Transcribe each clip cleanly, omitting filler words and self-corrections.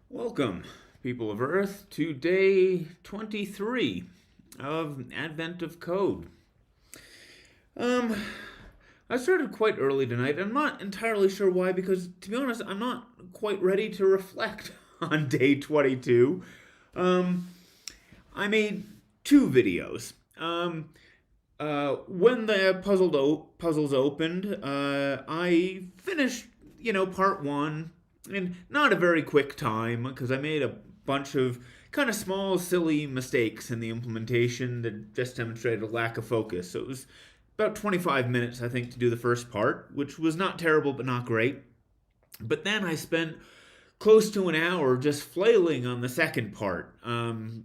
Welcome, people of Earth, to day 23 of Advent of Code. Um, I started quite early tonight. I'm not entirely sure why, because to be honest, I'm not quite ready to reflect on day 22. Um, I made two videos. When the puzzles opened, I finished, part one in not a very quick time because I made a bunch of kind of small, silly mistakes in the implementation that just demonstrated a lack of focus. So it was about 25 minutes, I think, to do the first part, which was not terrible but not great. But then I spent close to an hour just flailing on the second part, and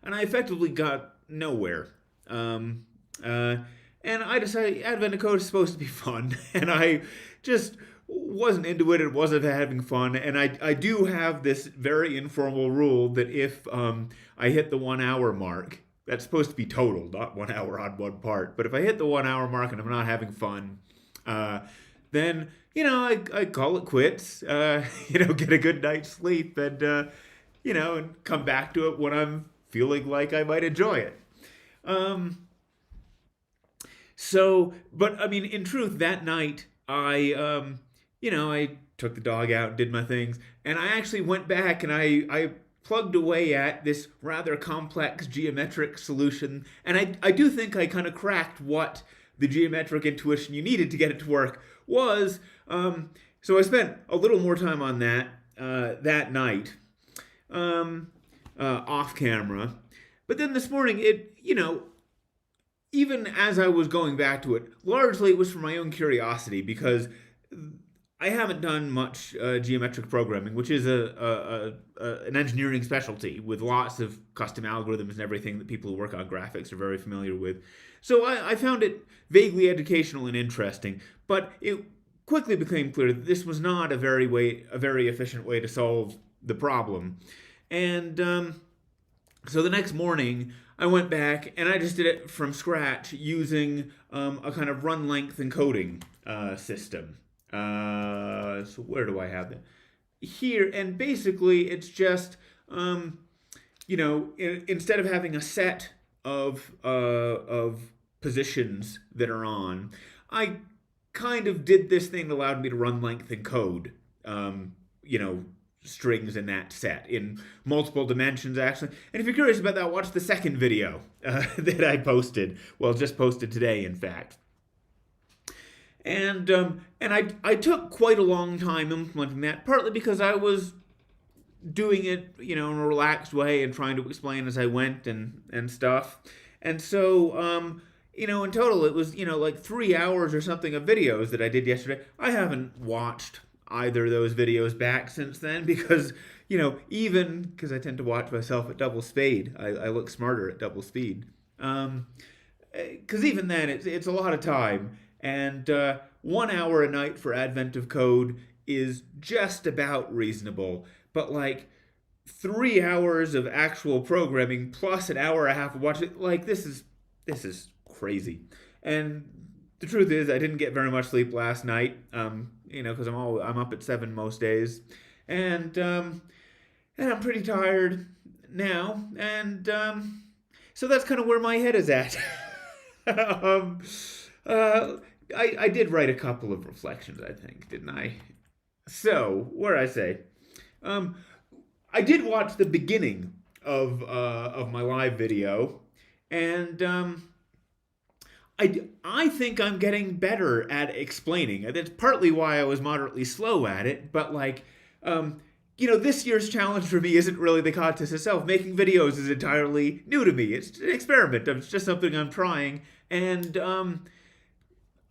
I effectively got nowhere. Um, uh, and I decided Advent of Code is supposed to be fun, and I just wasn't into it. It wasn't having fun, and I do have this very informal rule that if I hit the 1 hour mark, that's supposed to be total, not 1 hour on one part. But if I hit the 1 hour mark and I'm not having fun, uh, then I call it quits. Get a good night's sleep, and come back to it when I'm feeling like I might enjoy it. Um, but I mean, in truth, that night I took the dog out and did my things, and I actually went back and I plugged away at this rather complex geometric solution, and I do think I kind of cracked what the geometric intuition you needed to get it to work was. So I spent a little more time on that that night, um, off camera. But then this morning, even as I was going back to it, largely it was for my own curiosity because I haven't done much geometric programming, which is an engineering specialty with lots of custom algorithms and everything that people who work on graphics are very familiar with. So I found it vaguely educational and interesting, but it quickly became clear that this was not a very efficient way to solve the problem. And so the next morning, I went back and I just did it from scratch using a kind of run length encoding system. So where do I have it? Here, and basically it's um, instead of having a set of positions that are on, I kind of did this thing that allowed me to run length encode. You know, strings in that set in multiple dimensions actually. And if you're curious about that, watch the second video that I posted, well, just posted today in fact. And I took quite a long time implementing that, partly because I was doing it, in a relaxed way and trying to explain as I went and stuff. And so in total it was, like 3 hours or something of videos that I did yesterday. I haven't watched either of those videos back since then because, even because I tend to watch myself at double speed, I look smarter at double speed. Because even then, it's a lot of time. And 1 hour a night for Advent of Code is just about reasonable. But like 3 hours of actual programming plus an hour and a half of watching, like this is crazy. And the truth is, I didn't get very much sleep last night. Because I'm up at 7 most days, and I'm pretty tired now, and so that's kind of where my head is at. um, I did write a couple of reflections, I think, didn't I? So, where I say, um, I did watch the beginning of my live video, and I think I'm getting better at explaining. That's partly why I was moderately slow at it, but this year's challenge for me isn't really the contest itself. Making videos is entirely new to me. It's an experiment. It's just something I'm trying, and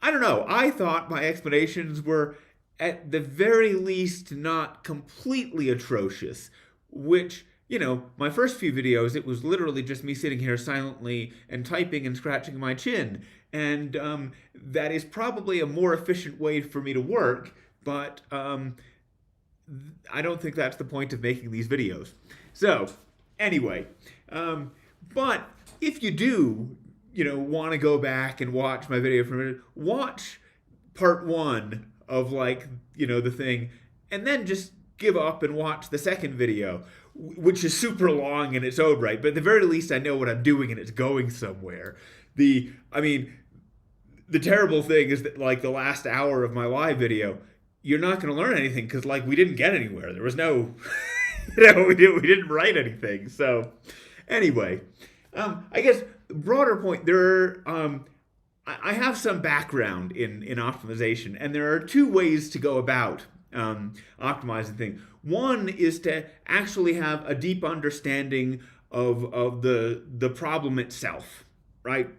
I don't know. I thought my explanations were, at the very least, not completely atrocious, which, my first few videos, it was literally just me sitting here silently and typing and scratching my chin. And that is probably a more efficient way for me to work, but I don't think that's the point of making these videos. So, anyway, but if you do, want to go back and watch my video for a minute, watch part one of the thing, and then just give up and watch the second video, which is super long in its own right. But at the very least, I know what I'm doing and it's going somewhere. I mean, the terrible thing is that like the last hour of my live video, you're not going to learn anything because like we didn't get anywhere. There was no, we didn't write anything. So anyway, I guess broader point I have some background in optimization, and there are two ways to go about optimizing things. One is to actually have a deep understanding of the problem itself, right?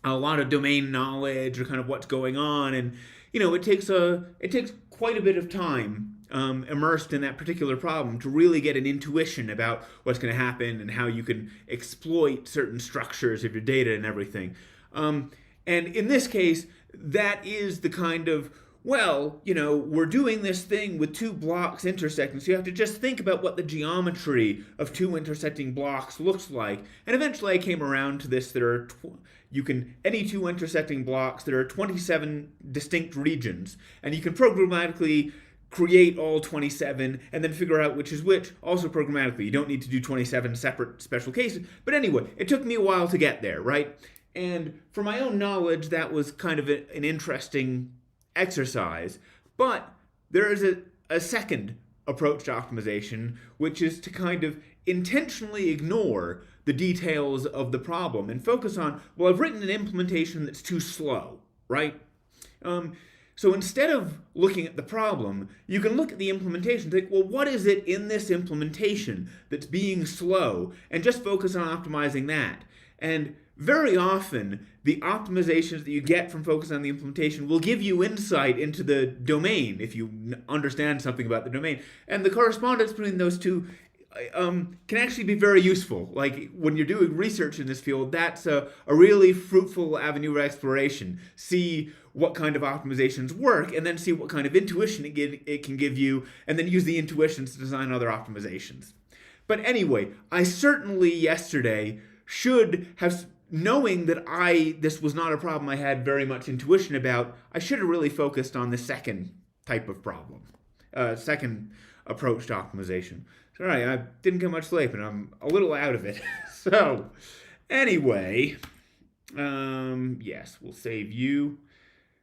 A lot of domain knowledge or kind of what's going on, and it takes quite a bit of time immersed in that particular problem to really get an intuition about what's going to happen and how you can exploit certain structures of your data and everything. And in this case, that is the kind of, we're doing this thing with two blocks intersecting, so you have to just think about what the geometry of two intersecting blocks looks like. And eventually I came around to this, any two intersecting blocks, there are 27 distinct regions, and you can programmatically create all 27 and then figure out which is which, also programmatically. You don't need to do 27 separate special cases. But anyway, it took me a while to get there, right? And for my own knowledge, that was kind of an interesting exercise. But there is a second approach to optimization, which is to kind of intentionally ignore the details of the problem and focus on, I've written an implementation that's too slow, right? So instead of looking at the problem, you can look at the implementation and think, what is it in this implementation that's being slow? And just focus on optimizing that. And very often, the optimizations that you get from focusing on the implementation will give you insight into the domain if you understand something about the domain. And the correspondence between those two can actually be very useful. Like when you're doing research in this field, that's a really fruitful avenue of exploration. See what kind of optimizations work, and then see what kind of intuition it can give you, and then use the intuitions to design other optimizations. But anyway, I certainly yesterday should have, knowing that this was not a problem I had very much intuition about, I should have really focused on the second type of problem, second approach to optimization. Sorry, I didn't get much sleep and I'm a little out of it. So, anyway, yes, we'll save you.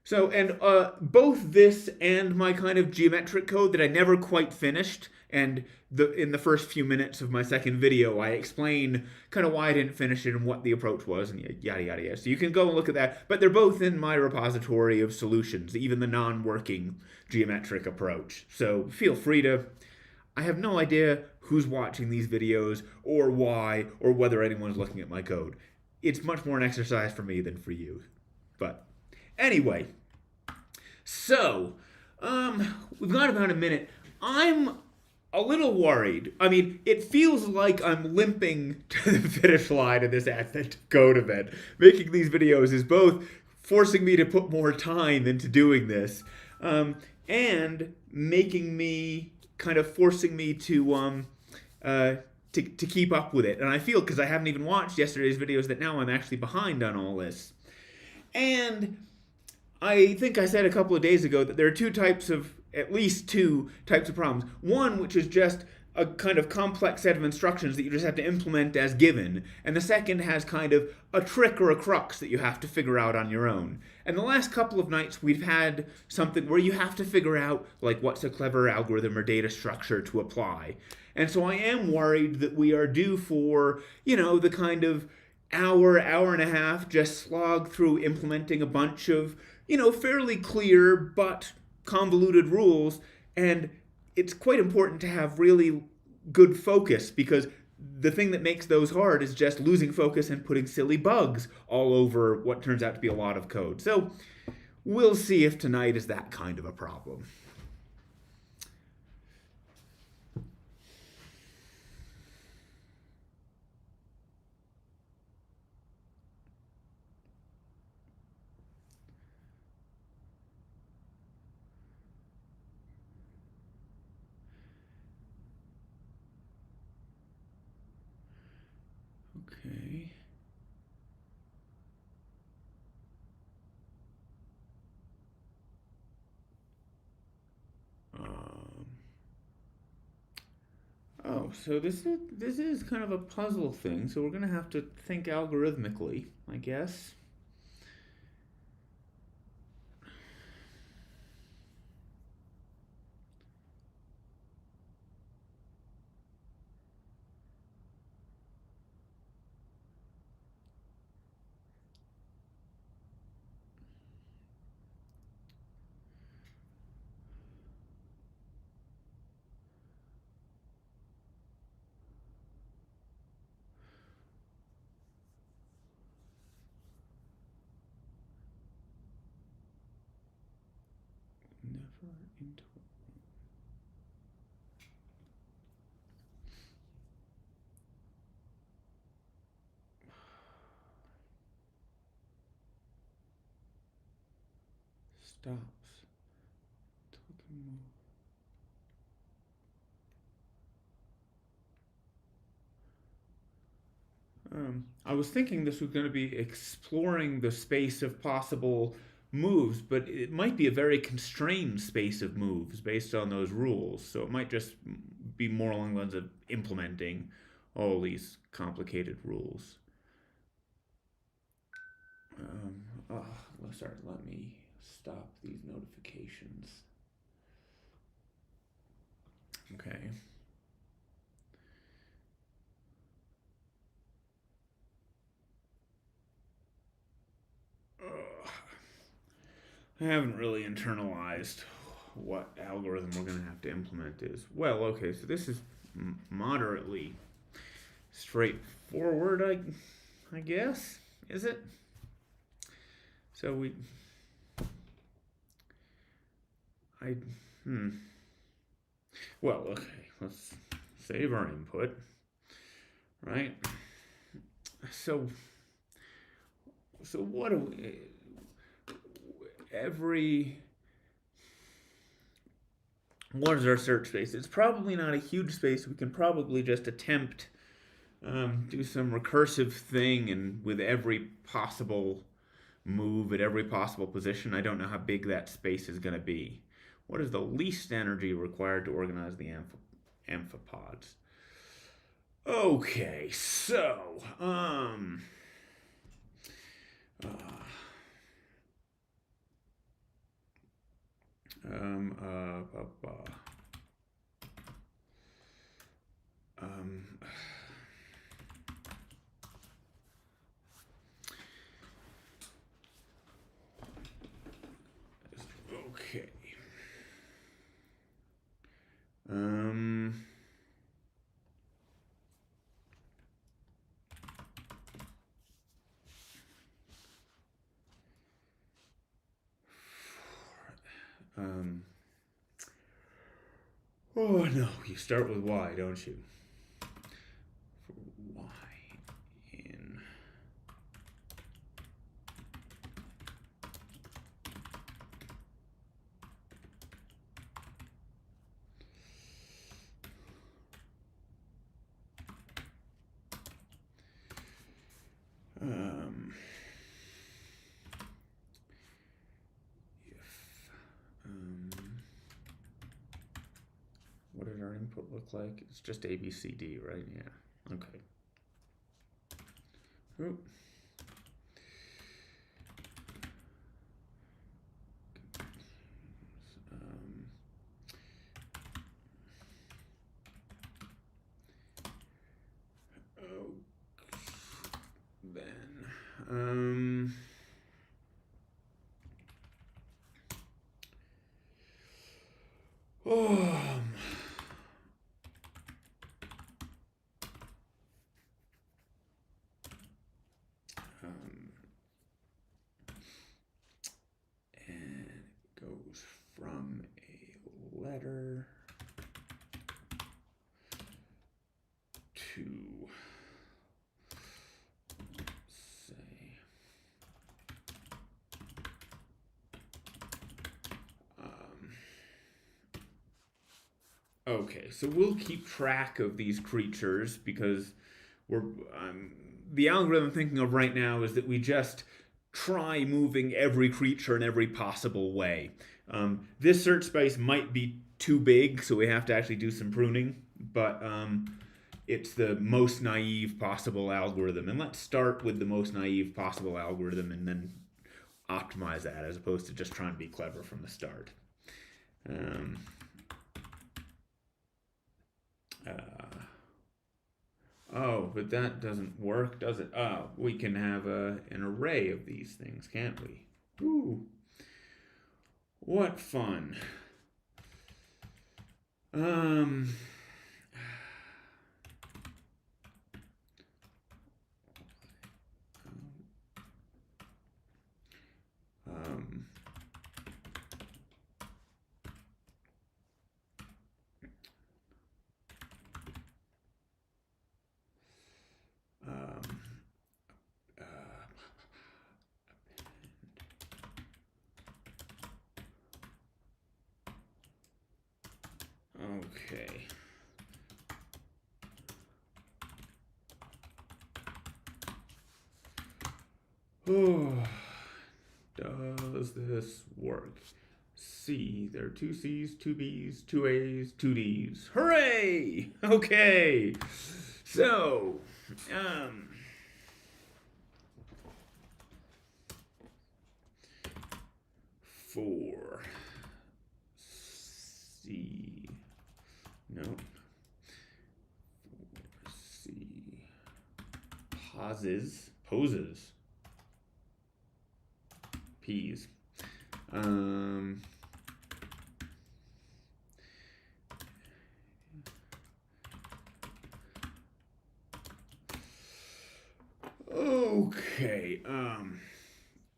So, and both this and my kind of geometric code that I never quite finished, and in the first few minutes of my second video, I explain kind of why I didn't finish it and what the approach was, and yada, yada, yada. So you can go and look at that, but they're both in my repository of solutions, even the non-working geometric approach. So feel free to... I have no idea who's watching these videos or why or whether anyone's looking at my code. It's much more an exercise for me than for you. But anyway, so we've got about a minute. I'm a little worried. I mean, it feels like I'm limping to the finish line of this Advent Code event. Making these videos is both forcing me to put more time into doing this and making me... kind of forcing me to keep up with it. And I feel, because I haven't even watched yesterday's videos, that now I'm actually behind on all this. And I think I said a couple of days ago that there are at least two types of problems. One, which is just a kind of complex set of instructions that you just have to implement as given. And the second has kind of a trick or a crux that you have to figure out on your own. And the last couple of nights we've had something where you have to figure out like what's a clever algorithm or data structure to apply. And so I am worried that we are due for, the kind of hour and a half just slog through implementing a bunch of, fairly clear but convoluted rules. And it's quite important to have really good focus, because the thing that makes those hard is just losing focus and putting silly bugs all over what turns out to be a lot of code. So we'll see if tonight is that kind of a problem. Okay. Oh, so this is kind of a puzzle thing. So we're gonna have to think algorithmically, I guess. Never into stops. Token I was thinking this was going to be exploring the space of possible moves, but it might be a very constrained space of moves based on those rules. So it might just be more along the lines of implementing all these complicated rules. Oh, sorry, let me stop these notifications. Okay. I haven't really internalized what algorithm we're going to have to implement is. Well, okay, so this is moderately straightforward, I guess. Is it? So I, hmm. Well, okay, let's save our input, right? So, so what do we, every, what is our search space? It's probably not a huge space. We can probably just attempt do some recursive thing and with every possible move at every possible position. I don't know how big that space is going to be. What is the least energy required to organize the amphipods? Okay, so uh, um, uh, uh, uh, um, okay. Um, um, oh no, you start with Y, don't you? For Y in um, if what did our input look like? It's just A, B, C, D, right? Yeah. Okay. Oop. Um, oh, then. Oh, um, and it goes from a letter to say okay, so we'll keep track of these creatures because we're the algorithm I'm thinking of right now is that we just try moving every creature in every possible way. This search space might be too big, so we have to actually do some pruning. but it's the most naive possible algorithm. And let's start with the most naive possible algorithm and then optimize that as opposed to just trying to be clever from the start. Oh, but that doesn't work, does it? Oh, we can have an array of these things, can't we? Ooh, what fun. Um, um, um, uh, okay. Oh, does this work? C, there are two C's, two B's, two A's, two D's. Hooray! Okay. So, um, for C, no, for C, poses, P's. Okay,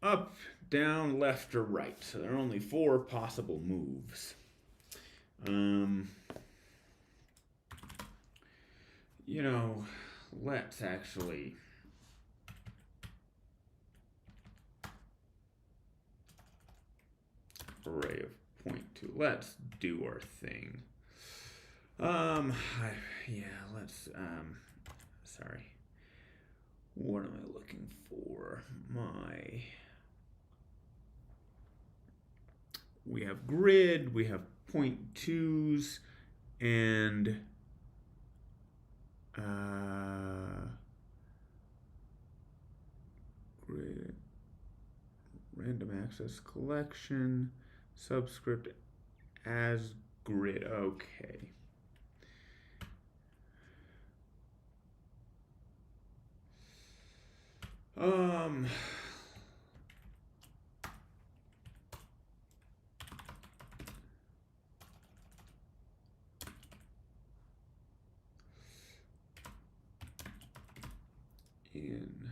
up, down, left, or right. So there are only 4 possible moves. You know, let's actually array of 0.2. Let's do our thing. Yeah, let's, sorry. What am I looking for? We have grid, we have 0.2s, and grid, random access collection, subscript as grid. Okay. In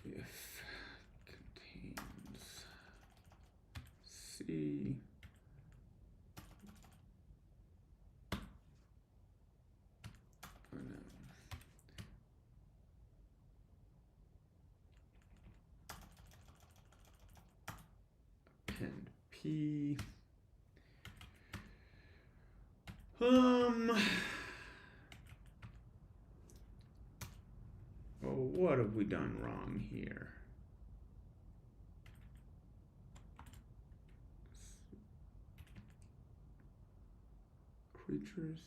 if contains C, oh no. Append P. Oh, what have we done wrong here? Creatures.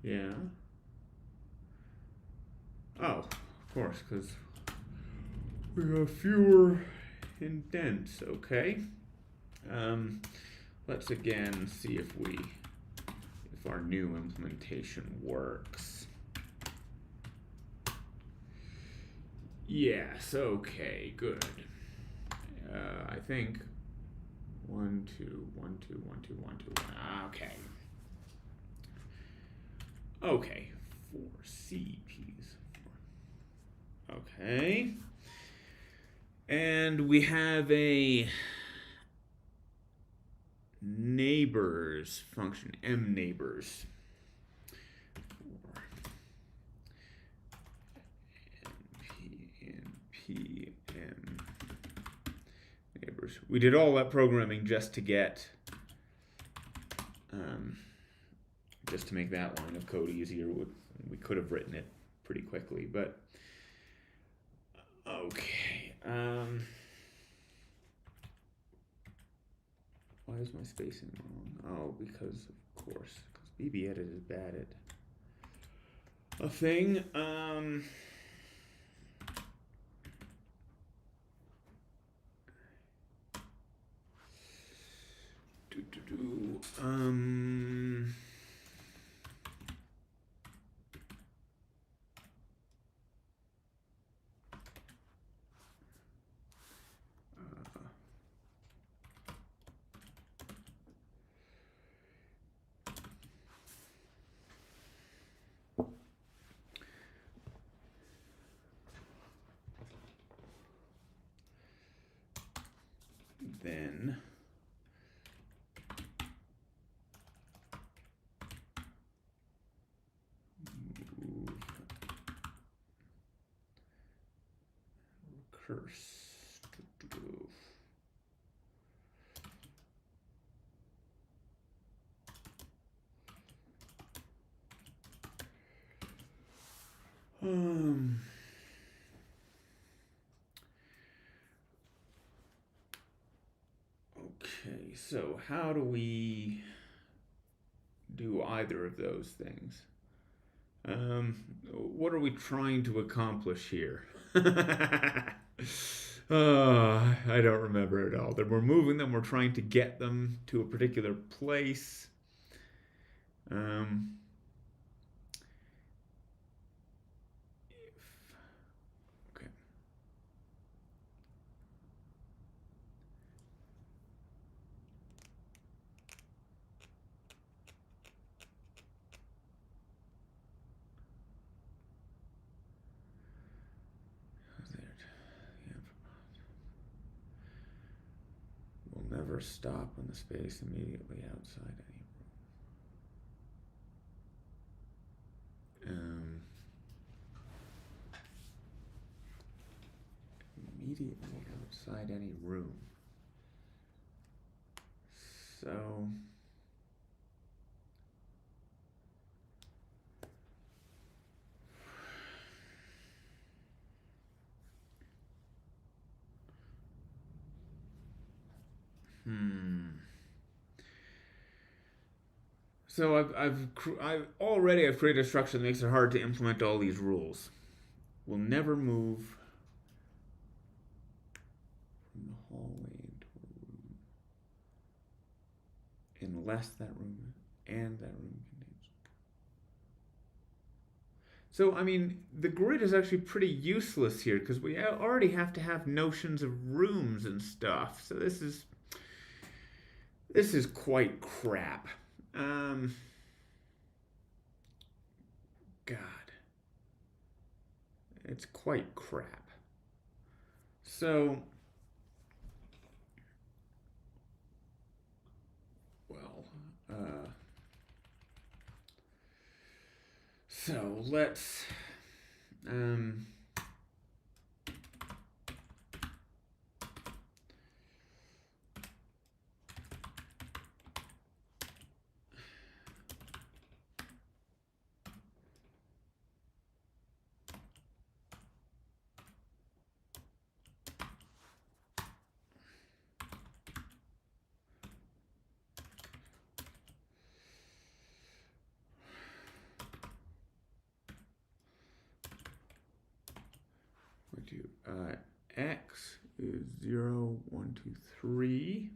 Yeah. Oh, of course, because we have fewer indents. Okay. Let's again see if our new implementation works. Yes. Okay. Good. I think 1, 2, 1, 2, 1, 2, 1, 2, 1. Okay. Okay. 4 CPs. Okay. And we have a neighbors function, mneighbors. npm neighbors. We did all that programming just to get, just to make that line of code easier. We could have written it pretty quickly, but Why is my spacing wrong? Oh, because of course, because BBEdit is bad at a thing. Then move curse. Okay, so how do we do either of those things? What are we trying to accomplish here? I don't remember at all. That we're moving them, we're trying to get them to a particular place. Okay. Will never stop on the space immediately outside any room. Immediately outside any room. So So I've created a structure that makes it hard to implement all these rules. We'll never move from the hallway into a room unless that room and that room contains. So I mean, the grid is actually pretty useless here because we already have to have notions of rooms and stuff. So this is quite crap. God. It's quite crap. So, well, so let's, do x is 0, 1, 2, 3.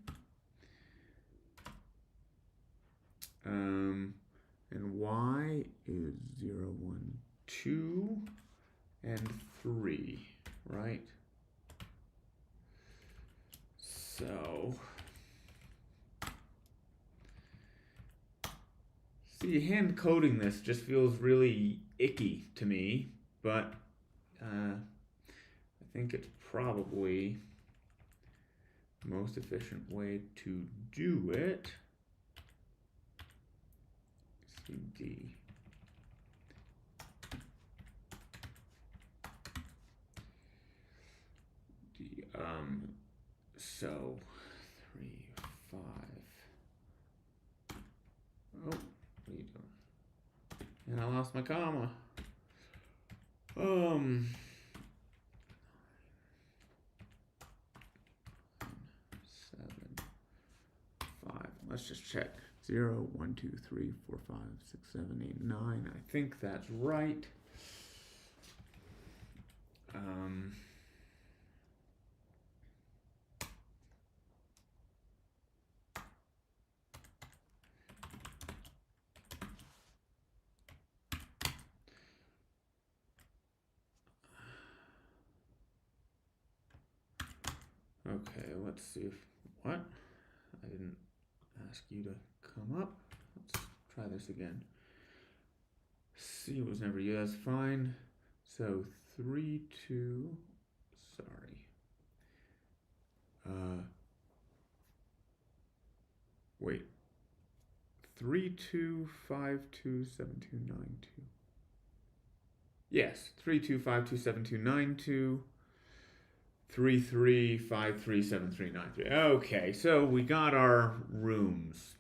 And y is 0, 1, 2, and 3, right? So, see, hand coding this just feels really icky to me, but I think it's probably the most efficient way to do it. CD. So 3, 5. Oh, what are you doing? And I lost my comma. let's just check. 0, 1, 2, 3, 4, 5, 6, 7, 8, 9. I think that's right. Okay, let's see if, what? I didn't ask you to come up. Let's try this again. C was never you, that's fine. So 3, 2, sorry. Wait. 3, 2, 5, 2, 7, 2, 9, 2. Yes, 3, 2, 5, 2, 7, 2, 9, 2. 3, 3, 5, 3, 7, 3, 9, 3. Okay, so we got our rooms.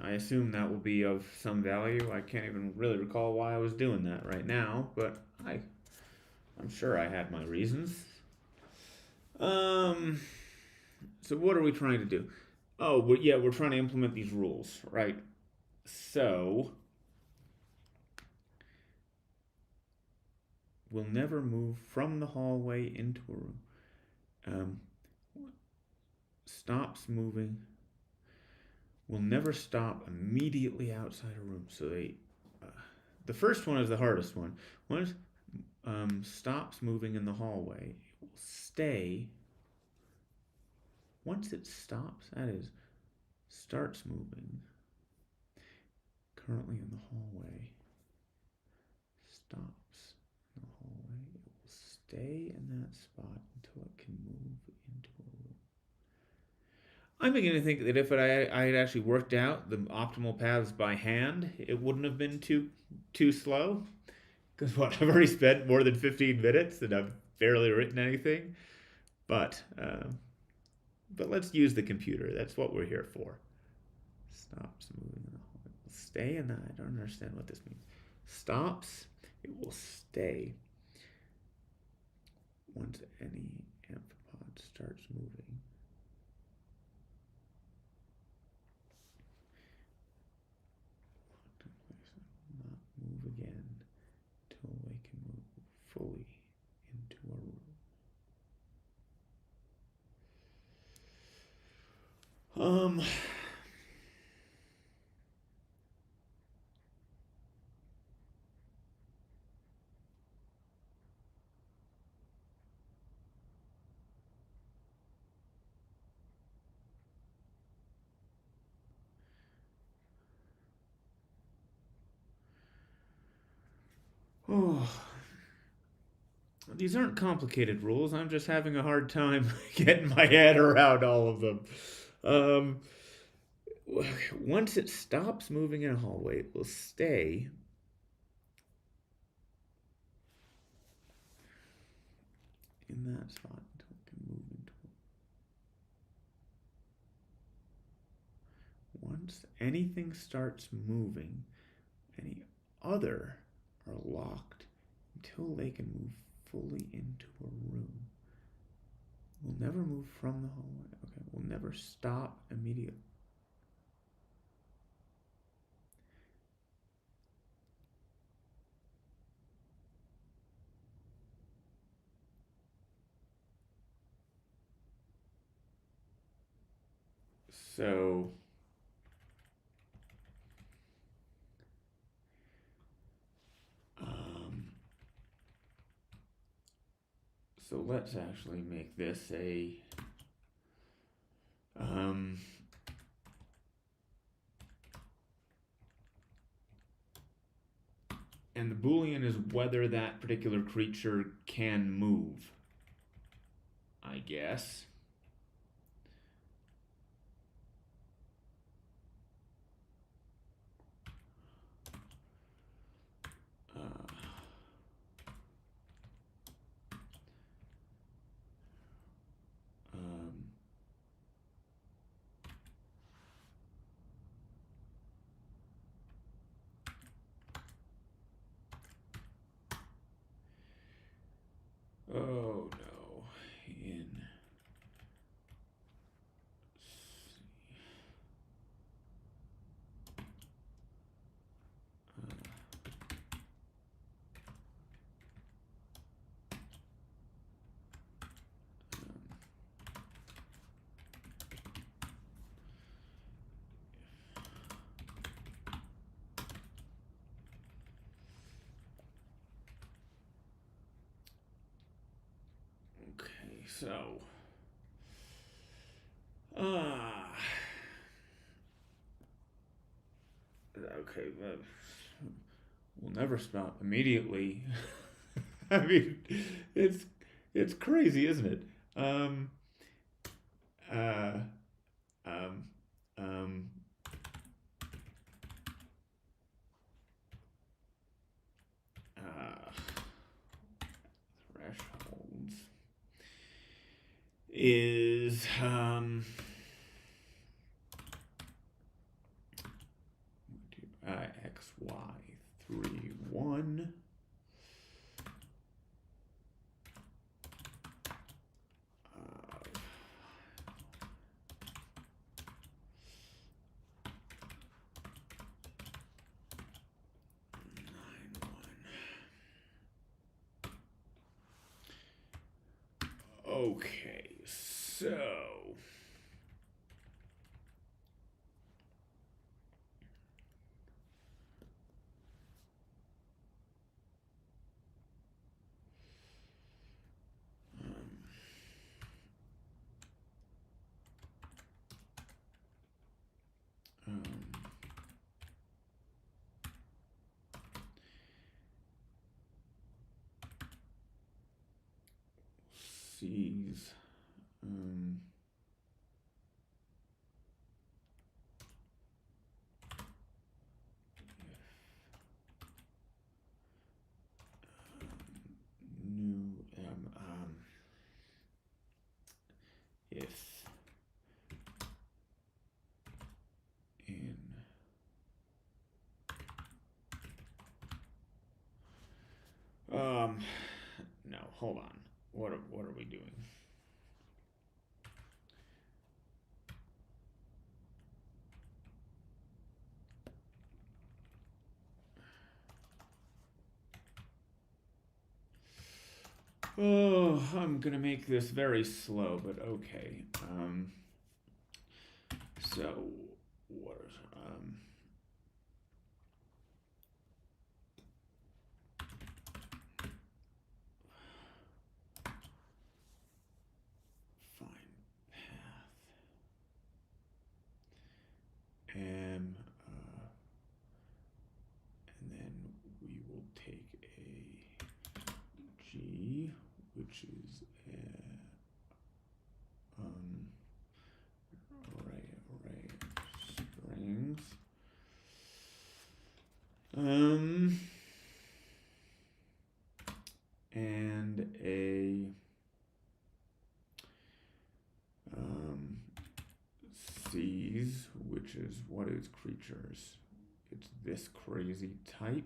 I assume that will be of some value. I can't even really recall why I was doing that right now, but I'm sure I had my reasons. So what are we trying to do? Oh, we're trying to implement these rules, right? So we'll never move from the hallway into a room. Stops moving. Will never stop immediately outside a room. So the first one is the hardest one. Once stops moving in the hallway, it will stay. Once it stops, that is, starts moving. Currently in the hallway. Stops in the hallway. It will stay in that spot until it can move into a room. I'm beginning to think that if I had actually worked out the optimal paths by hand, it wouldn't have been too slow. Because I've already spent more than 15 minutes and I've barely written anything. But let's use the computer. That's what we're here for. Stops moving in the hallway. Stay in that. I don't understand what this means. Stops. It will stay once any amphipod starts moving. Not move again until they can move fully into a room. Oh, these aren't complicated rules. I'm just having a hard time getting my head around all of them. Once it stops moving in a hallway, it will stay in that spot until it can move into it. Once anything starts moving, any other are locked until they can move fully into a room. We'll never move from the hallway. Okay, we'll never stop immediately. So let's actually make this a and the Boolean is whether that particular creature can move, I guess. Oh no, in so uh okay, we'll never stop immediately. I mean, it's it's crazy, isn't it? Um, uh, um, um, uh, Thresholds is XY31. Okay, so um, C's um, new if in no, hold on. What are we doing? Oh, I'm gonna make this very slow, but okay. So what is find path m and then we will take a g, which is array strings. And a C's, which is what is creatures? It's this crazy type.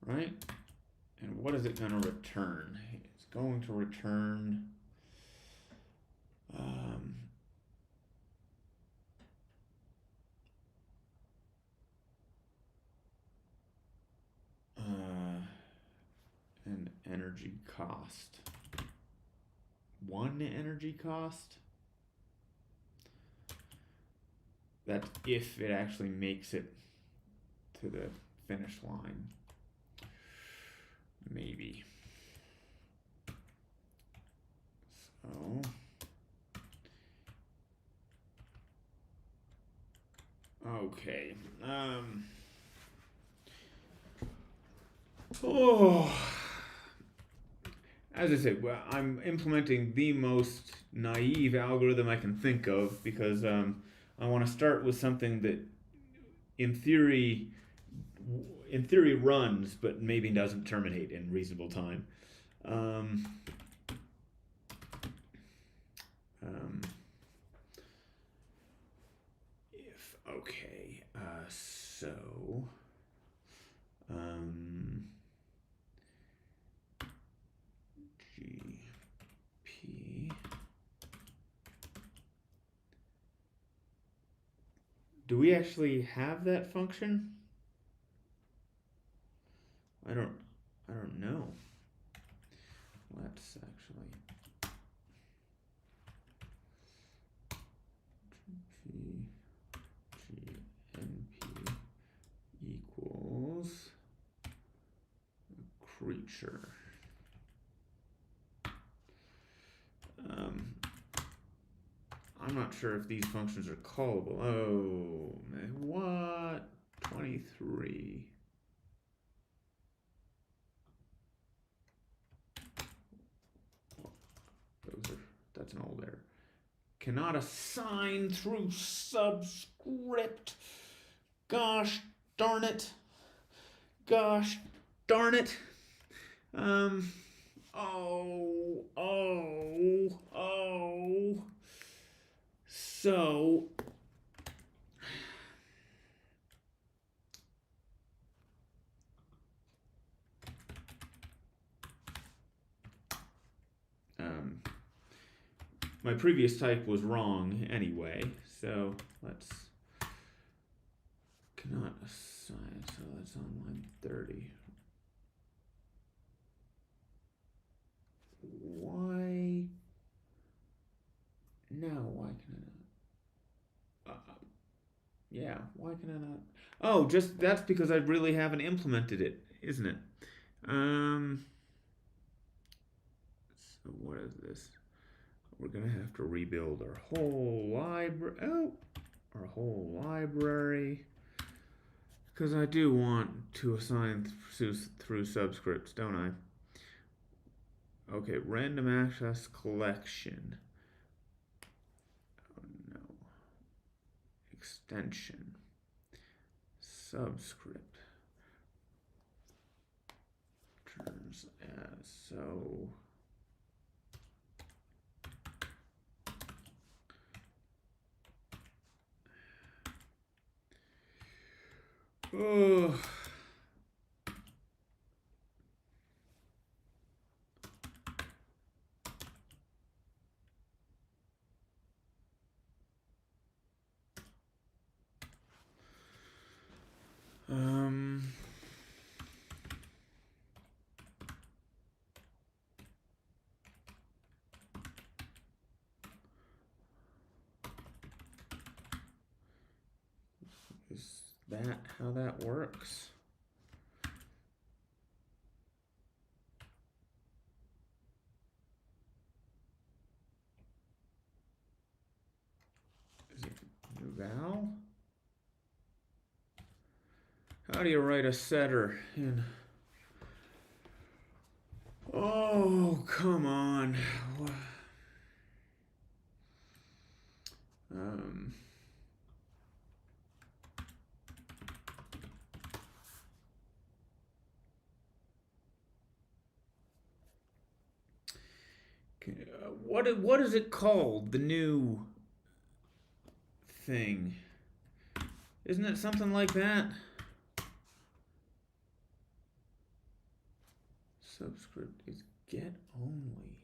Right? And what is it going to return? It's going to return an energy cost. One energy cost? That's if it actually makes it to the finish line. Maybe. So okay. As I said, well, I'm implementing the most naive algorithm I can think of because I want to start with something that, in theory, runs, but maybe doesn't terminate in reasonable time. If okay, so GP. Do we actually have that function? I don't know. Let's actually GNP equals future. I'm not sure if these functions are callable. Oh, man, what? 23. That's an old error. Cannot assign through subscript. Gosh darn it. Gosh darn it. Oh. So, my previous type was wrong anyway, so let's cannot assign, so that's on line 30. Why? No, why can I not? Yeah, why can I not? Oh, just that's because I really haven't implemented it, isn't it? So what is this? We're gonna have to rebuild our whole library. Oh, our whole library. Because I do want to assign through subscripts, don't I? Okay, random access collection. Oh no. Extension. Subscript. Terms as so. Oh. Is that how that works? Is it new val? How do you write a setter in? Oh, come on. What is it called? The new thing. Isn't it something like that? Subscript is get only.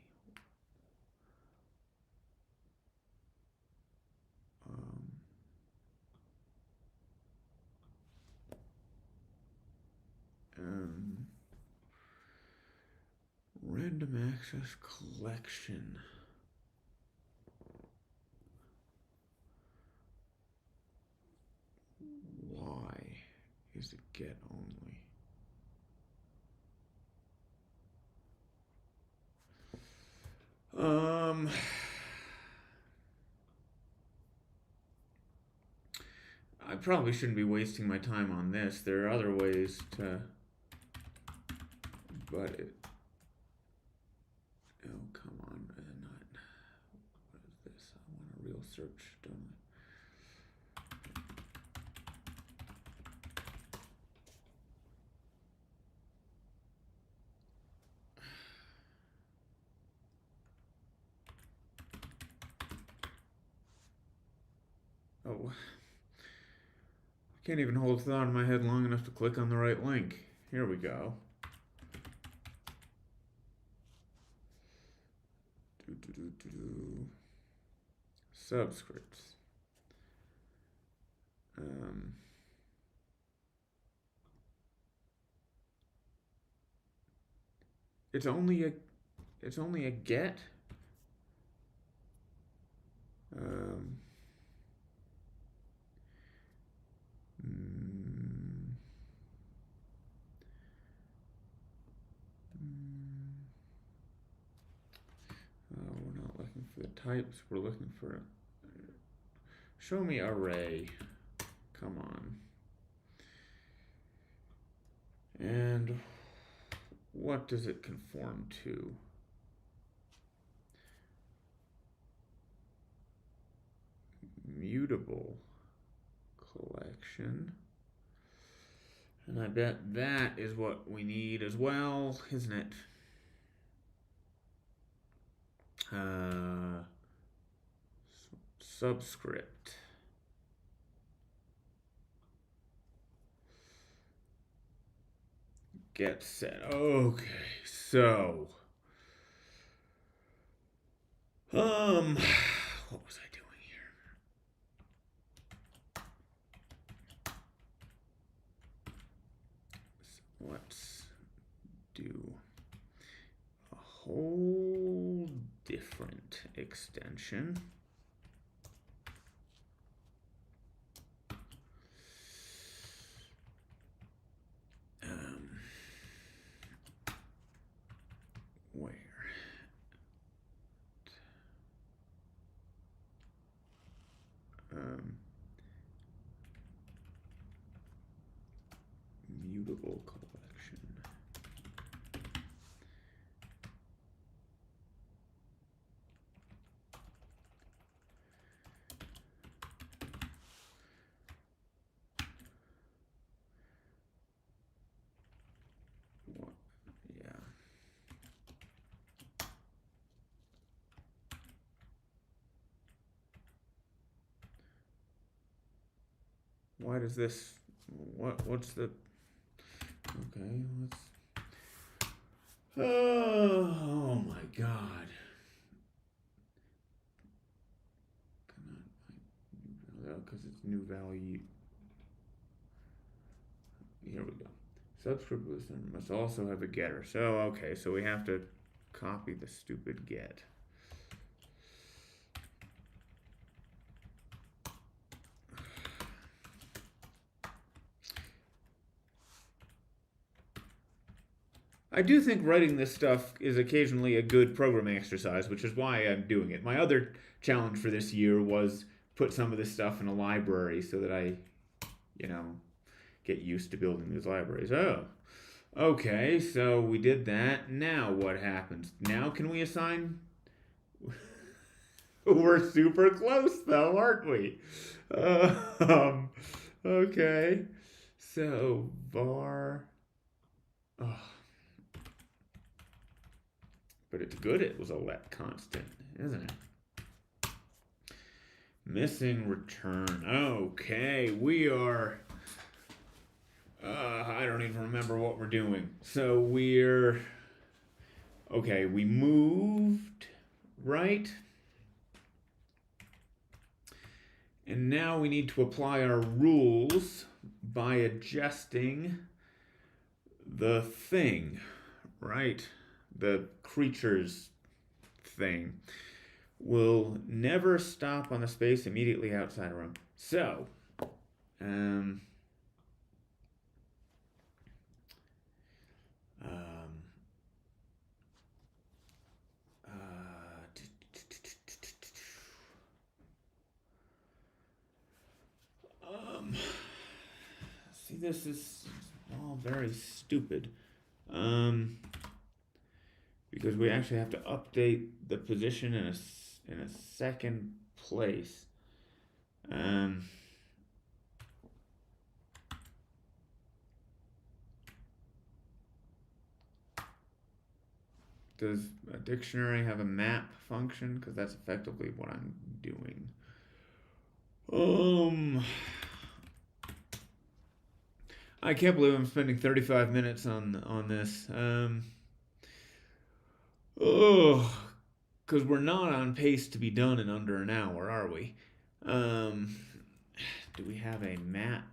Random access collection. Why is it get only? I probably shouldn't be wasting my time on this. There are other ways to, but it. Oh, come on, not. What is this? I want a real search, don't I? Oh, I can't even hold a thought in my head long enough to click on the right link. Here we go. Subscripts. It's only a get. types we're looking for. Show me array. Come on. And what does it conform to? Mutable collection. And I bet that is what we need as well, isn't it? Subscript. Get set. Okay, so what was I doing here? So let's do a whole different extension. Where? Mutable collection. What? Yeah. Why does this? What's the? Okay, let's. Oh my God. Because it's new value. Here we go. Subscript listener must also have a getter. So, okay, so we have to copy the stupid get. I do think writing this stuff is occasionally a good programming exercise, which is why I'm doing it. My other challenge for this year was put some of this stuff in a library so that I, get used to building these libraries. Oh, okay, so we did that. Now what happens? Now can we assign? We're super close though, aren't we? Okay, so var. Oh. But it's good it was a let constant, isn't it? Missing return. Okay, we are. I don't even remember what we're doing. So we're. Okay, we moved, right? And now we need to apply our rules by adjusting the thing, right? The creature's thing will never stop on the space immediately outside a room. So, see, this is all very stupid. Because we actually have to update the position in a second place. Does a dictionary have a map function? Because that's effectively what I'm doing. I can't believe I'm spending 35 minutes on this. Because we're not on pace to be done in under an hour, are we? Do we have a map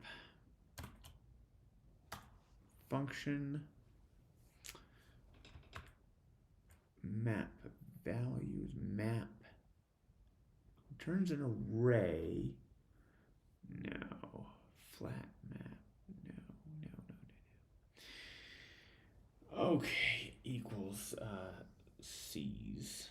function? Map values, map returns an array. No, flat map. No. Okay, equals C's.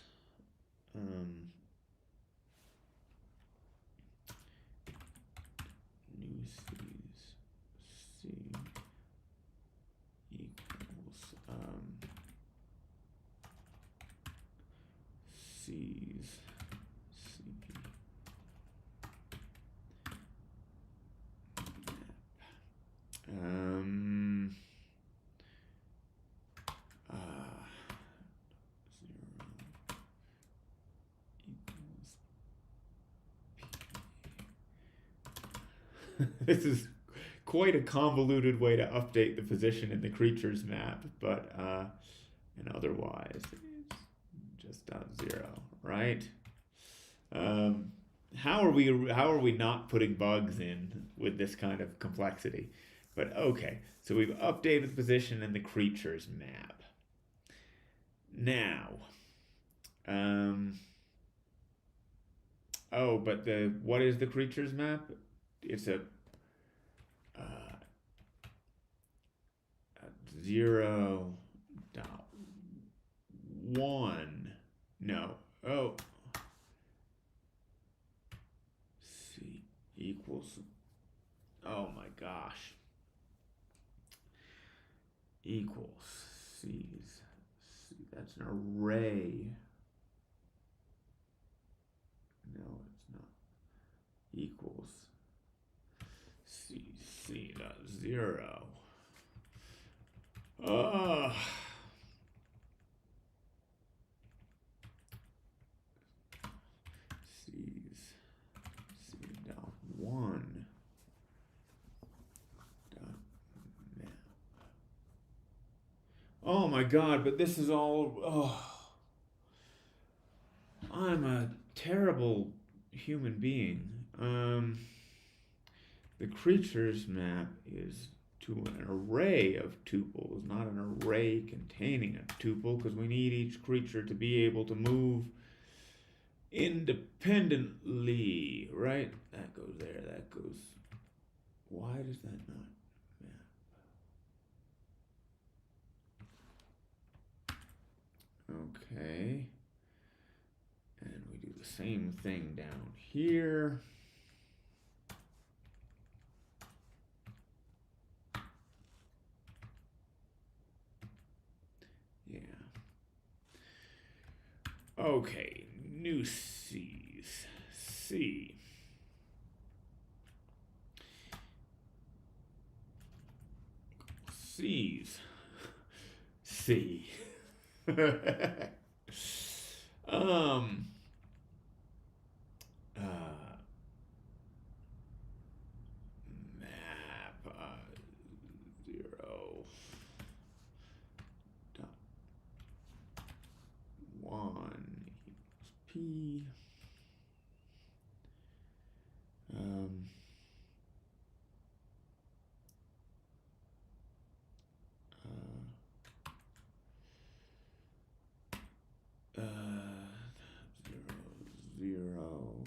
This is quite a convoluted way to update the position in the creatures map, but and otherwise it's just dot zero, right? Um, how are we not putting bugs in with this kind of complexity? But okay, so we've updated the position in the creatures map. Now, um, oh, but the what is the creatures map? It's uh, a 0.1. No. Oh, C equals. Oh my gosh. Equals C's. C, that's an array. No, it's not. Equals C dot 0. Ah. C's C dot 1 dot map. Oh my god, but this is all. Oh, I'm a terrible human being. The creatures map is to an array of tuples, not an array containing a tuple, because we need each creature to be able to move independently, right? That goes there, that goes. Why does that not map? Okay. And we do the same thing down here. Yeah. Okay, new C's. C. C's. C. um. Uh. Map. 0. Dot 1 equals P. Um. Uh, 0, 0.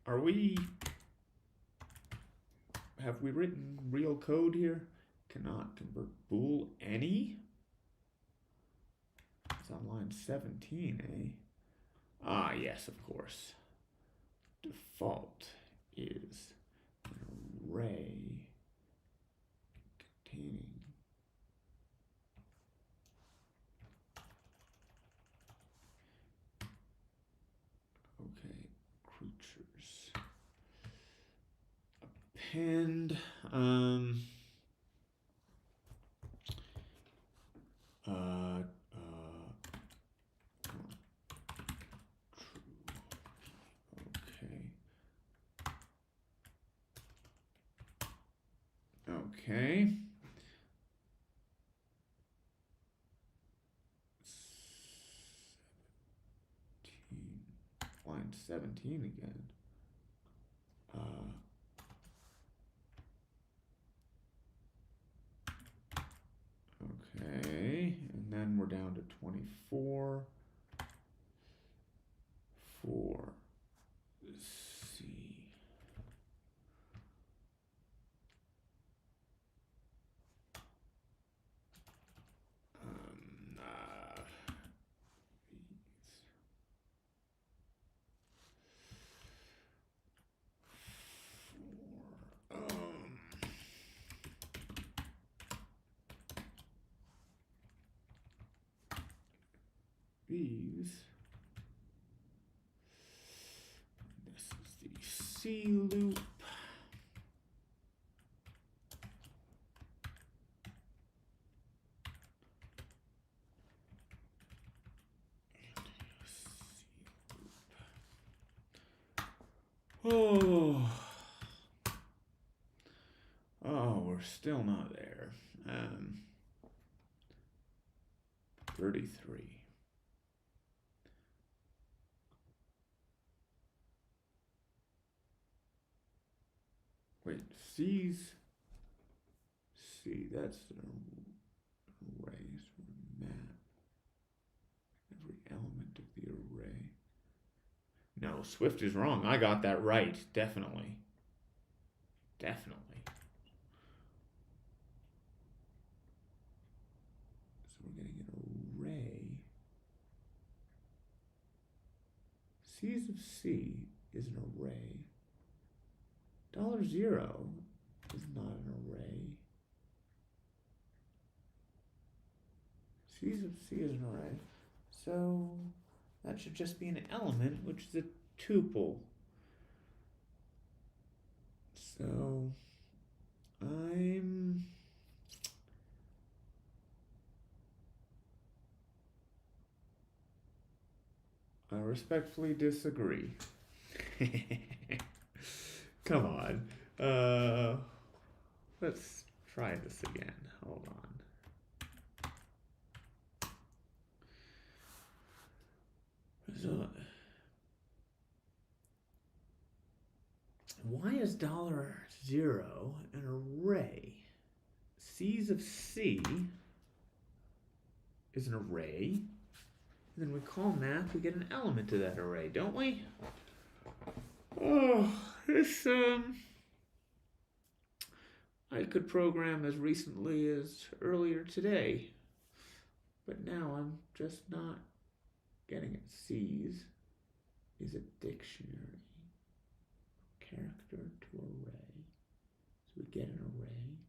Are we? Have we written real code here? Cannot convert bool any? It's on line 17, eh? Ah, yes, of course. Default is an array containing creatures. Append uh, okay. Line 17 again. Okay, and then we're down to 24 for C. These. This is the C loop. Oh, we're still not there. 33. Wait, C's. C, that's an array. So map every element of the array. No, Swift is wrong. I got that right. Definitely. Definitely. So we're getting an array. C's of C is an array. $0 is not an array. C's of C is an array. So that should just be an element, which is a tuple. So I respectfully disagree. Come on. Let's try this again. Hold on. So, why is $0 an array? C's of C is an array. And then we call math, we get an element to that array, don't we? Oh, this, I could program as recently as earlier today. But now I'm just not getting it. C's is a dictionary. Character to array. So we get an array.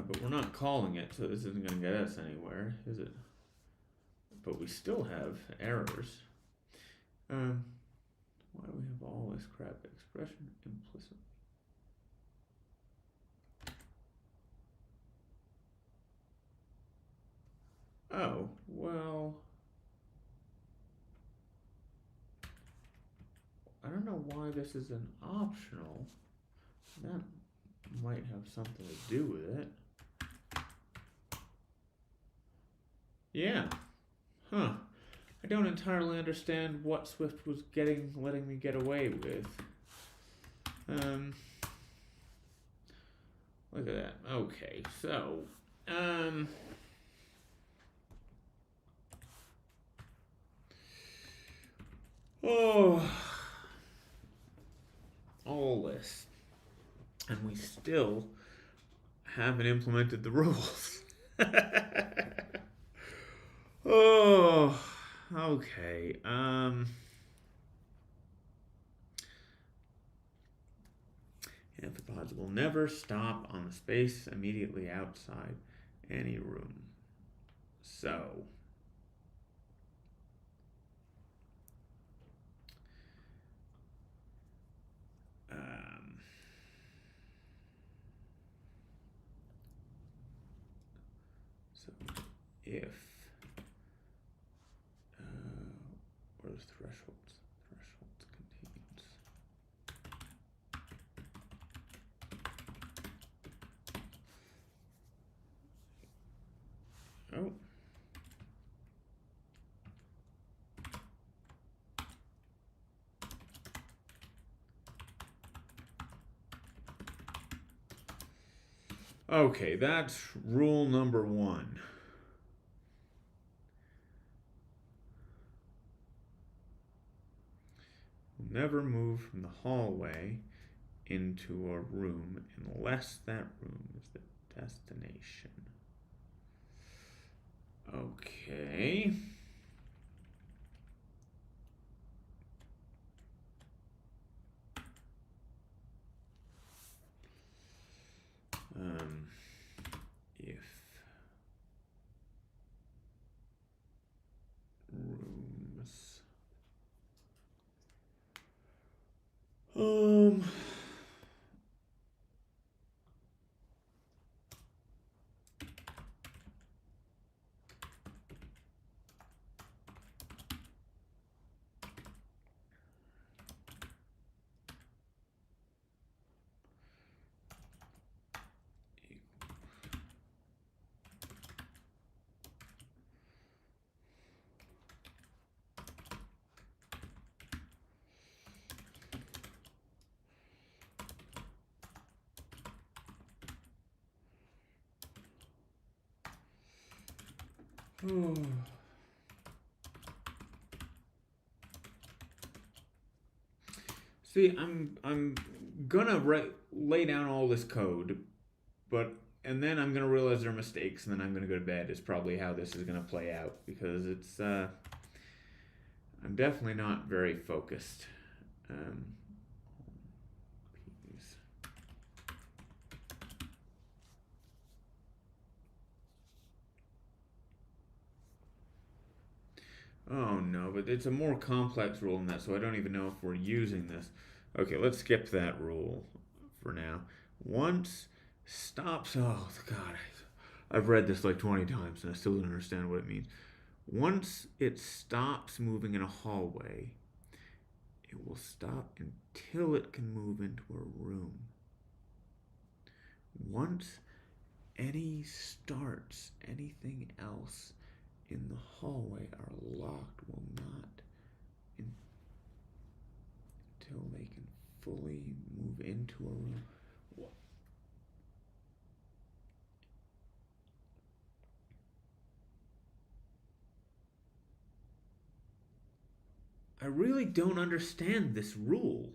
But we're not calling it, so this isn't going to get us anywhere, is it? But we still have errors. Why do we have all this crap? Expression implicitly. Oh, well, I don't know why this is an optional. That might have something to do with it. Yeah. Huh. I don't entirely understand what Swift was letting me get away with. Look at that. Okay, so, all this. And we still haven't implemented the rules. Oh, okay. Amphipods will never stop on the space immediately outside any room. So, if where's thresholds? Thresholds contains. Oh. Okay, that's rule number 1. We'll never move from the hallway into a room unless that room is the destination. Okay. Um. See, I'm gonna lay down all this code, but and then I'm gonna realize there are mistakes, and then I'm gonna go to bed. Is probably how this is gonna play out because it's I'm definitely not very focused. Um, oh no, but it's a more complex rule than that, so I don't even know if we're using this. Okay, let's skip that rule for now. Once stops. Oh God, I've read this like 20 times and I still don't understand what it means. Once it stops moving in a hallway, it will stop until it can move into a room. Once any starts anything else in the hallway are locked will not until they can fully move into a room. I really don't understand this rule.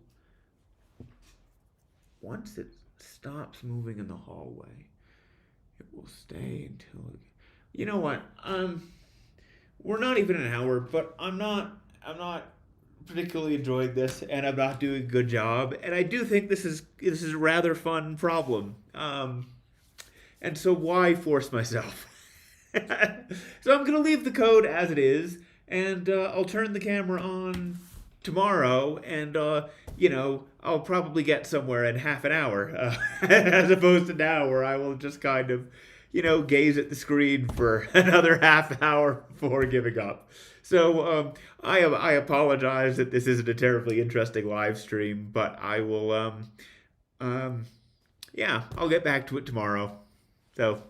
Once it stops moving in the hallway, it will stay until it. You know what? We're not even an hour, but I'm not particularly enjoying this, and I'm not doing a good job. And I do think this is a rather fun problem. And so why force myself? So I'm gonna leave the code as it is, and I'll turn the camera on tomorrow, and I'll probably get somewhere in half an hour, as opposed to now where I will just kind of, gaze at the screen for another half hour before giving up. So I apologize that this isn't a terribly interesting live stream, but I will yeah, I'll get back to it tomorrow. So